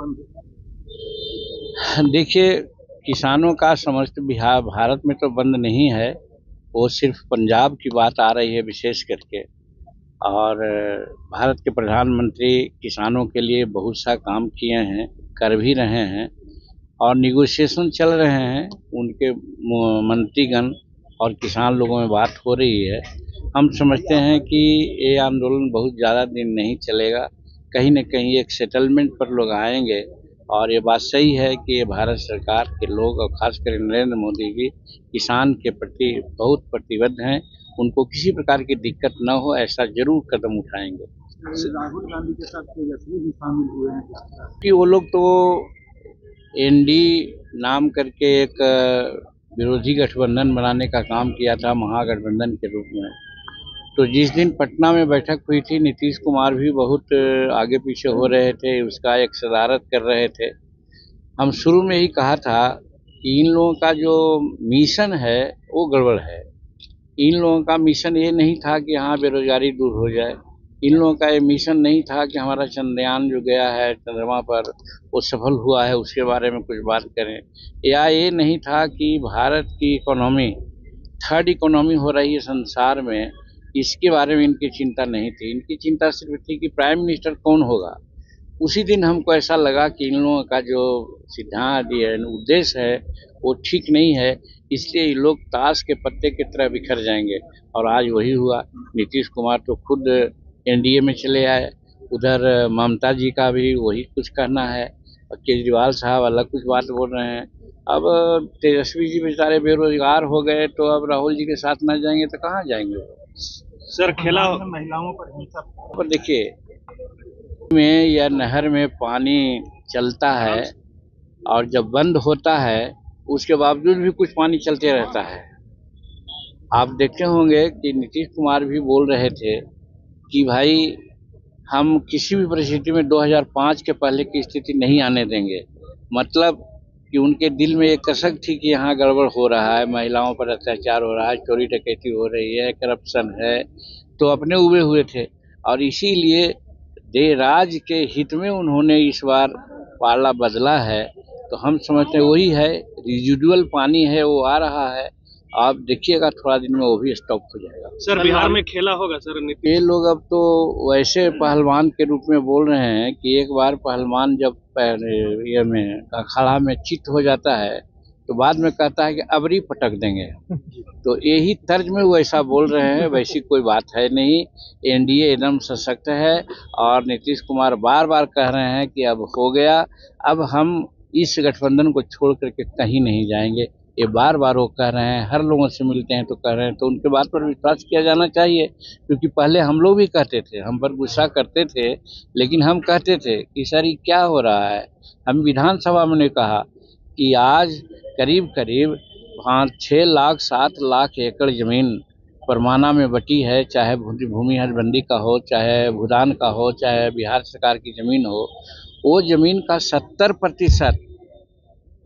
बंद? देखिए, किसानों का समस्त बिहार भारत में तो बंद नहीं है, वो सिर्फ पंजाब की बात आ रही है विशेष करके। और भारत के प्रधानमंत्री किसानों के लिए बहुत सा काम किए हैं, कर भी रहे हैं और निगोशिएशन चल रहे हैं। उनके मंत्रीगण और किसान लोगों में बात हो रही है। हम समझते हैं कि ये आंदोलन बहुत ज़्यादा दिन नहीं चलेगा, कहीं न कहीं एक सेटलमेंट पर लोग आएंगे। और ये बात सही है कि ये भारत सरकार के लोग और खासकर नरेंद्र मोदी जी किसान के प्रति बहुत प्रतिबद्ध हैं। उनको किसी प्रकार की दिक्कत न हो, ऐसा जरूर कदम उठाएंगे। राहुल गांधी के साथ तेजस्वी भी शामिल हुए हैं कि वो लोग तो एनडी नाम करके एक विरोधी गठबंधन बनाने का काम किया था महागठबंधन के रूप में। तो जिस दिन पटना में बैठक हुई थी, नीतीश कुमार भी बहुत आगे पीछे हो रहे थे, उसका एक सदारत कर रहे थे। हम शुरू में ही कहा था कि इन लोगों का जो मिशन है वो गड़बड़ है। इन लोगों का मिशन ये नहीं था कि यहाँ बेरोजगारी दूर हो जाए। इन लोगों का ये मिशन नहीं था कि हमारा चंद्रयान जो गया है चंद्रमा पर वो सफल हुआ है उसके बारे में कुछ बात करें, या ये नहीं था कि भारत की इकोनॉमी थर्ड इकोनॉमी हो रही है संसार में, इसके बारे में इनकी चिंता नहीं थी। इनकी चिंता सिर्फ थी कि प्राइम मिनिस्टर कौन होगा। उसी दिन हमको ऐसा लगा कि इन लोगों का जो सिद्धांत उद्देश्य है वो ठीक नहीं है, इसलिए ये लोग ताश के पत्ते की तरह बिखर जाएंगे। और आज वही हुआ। नीतीश कुमार तो खुद एनडीए में चले आए, उधर ममता जी का भी वही कुछ कहना है और केजरीवाल साहब अलग कुछ बात बोल रहे हैं। अब तेजस्वी जी बेचारे बेरोजगार हो गए, तो अब राहुल जी के साथ ना जाएंगे तो कहाँ जाएंगे वो? सर, खेला महिलाओं पर हिंसा पर देखिए, में या नहर में पानी चलता है और जब बंद होता है उसके बावजूद भी कुछ पानी चलते रहता है। आप देखते होंगे कि नीतीश कुमार भी बोल रहे थे कि भाई हम किसी भी परिस्थिति में 2005 के पहले की स्थिति नहीं आने देंगे। मतलब कि उनके दिल में एक कसक थी कि यहाँ गड़बड़ हो रहा है, महिलाओं पर अत्याचार हो रहा है, चोरी डकैती हो रही है, करप्शन है, तो अपने उबे हुए थे। और इसीलिए राज्य के हित में उन्होंने इस बार पाला बदला है। तो हम समझते हैं वही है, रिजिडुअल पानी है वो आ रहा है। आप देखिएगा थोड़ा दिन में वो भी स्टॉप हो जाएगा। सर, बिहार में खेला होगा सर ये लोग अब तो वैसे पहलवान के रूप में बोल रहे हैं कि एक बार पहलवान जब ये में अखाड़ा में चित हो जाता है तो बाद में कहता है कि अबरी पटक देंगे। तो यही तर्ज में वो ऐसा बोल रहे हैं, वैसी कोई बात है नहीं। एनडीए एकदम सशक्त है और नीतीश कुमार बार बार कह रहे हैं कि अब हो गया, अब हम इस गठबंधन को छोड़ करके कहीं नहीं जाएंगे। ये बार बार वो कह रहे हैं, हर लोगों से मिलते हैं तो कह रहे हैं, तो उनके बात पर विश्वास किया जाना चाहिए। क्योंकि पहले हम लोग भी कहते थे, हम पर गुस्सा करते थे, लेकिन हम कहते थे कि सर ये क्या हो रहा है। हम विधानसभा में कहा कि आज करीब करीब 5-6 लाख 7 लाख एकड़ जमीन परमाना में बटी है, चाहे भूमि हदबंदी का हो, चाहे भूदान का हो, चाहे बिहार सरकार की जमीन हो। वो जमीन का 70%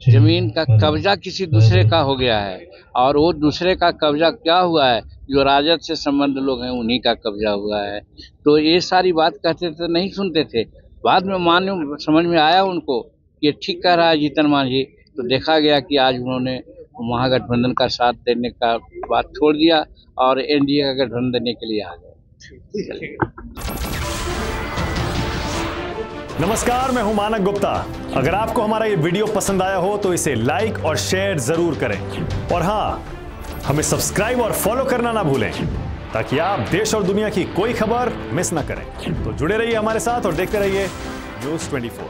जमीन का कब्जा किसी दूसरे का हो गया है। और वो दूसरे का कब्जा क्या हुआ है, जो राजद से संबंध लोग हैं उन्हीं का कब्जा हुआ है। तो ये सारी बात कहते थे, नहीं सुनते थे। बाद में समझ में आया उनको कि ठीक कह रहा है जीतन मांझी। तो देखा गया कि आज उन्होंने महागठबंधन का साथ देने का बात छोड़ दिया और एनडीए का गठबंधन देने के लिए आ गए। नमस्कार, मैं हूं मानक गुप्ता। अगर आपको हमारा ये वीडियो पसंद आया हो तो इसे लाइक और शेयर जरूर करें। और हाँ, हमें सब्सक्राइब और फॉलो करना ना भूलें ताकि आप देश और दुनिया की कोई खबर मिस ना करें। तो जुड़े रहिए हमारे साथ और देखते रहिए News 24।